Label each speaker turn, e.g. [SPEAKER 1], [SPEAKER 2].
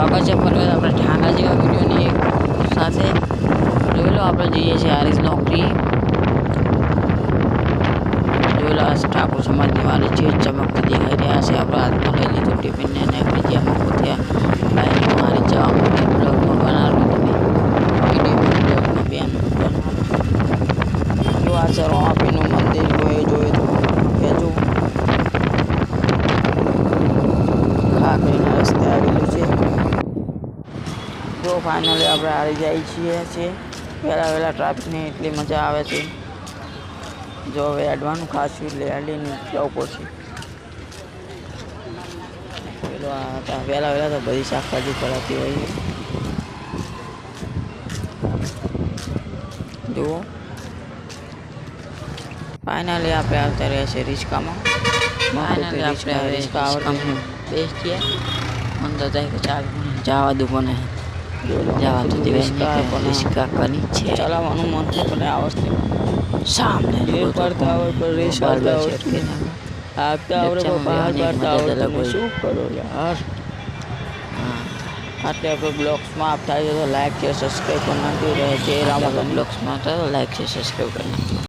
[SPEAKER 1] સ્વાગત છે ફરી આપણે ઠાંગા જેવા વિડીયોની એક સાથે જોઈ લો. આપણે જઈએ છીએ આરીસ નોકરી. જોઈ લો, આ ઠાકોર સમાજની વાળી છે, ચમકતી દેખાઈ રહ્યા છે. આપણે હાથમાં લઈ લીધું ટિફિનને અને આપણે જ્યાં મફતિયા બાઈકમાં મારી જવા માટે બ્લોગમાં બનાવ્યું તમે વિડીયો બેન જો આ છે રોમાપીનું મંદિર. કોઈ જોઈએ તો કહેજો. ખાખરીના રસ્તે આવેલું છે. જો ફાઇનલી આપણે હારી જાય છીએ વહેલા ટ્રાફિકની એટલી મજા આવે છે. જો હવે અડવાનું ખાસું એટલે અડીને જવું પડશે. પેલો વહેલા તો બધી શાકભાજી પડાતી હોય. જુઓ ફાઇનલી આપણે આવતા રહ્યા છીએ રિક્ષામાં. ફાઇનલી આપણે હવે રિક્ષા આવડે બેસીએ. મને તો થાય કે ચાલ જવા દઉં પણ જવા તો દિવસ રિક્ષા કરી છે. ચલાવવાનું મન છે પણ આવડશે સામને પડતા હોય પણ રેસ આવતા આવડે તો બહાર પાડતા આવડે શું કરો યાર. આટલે આપણે બ્લોગ્સમાં આપ થાય છે તો લાઈક છે સબસ્ક્રાઈબ કરી નાખી રહે છે. રામા બ્લોગ્સમાં તો લાઈક છે સબસ્ક્રાઈબ કરી નાખી.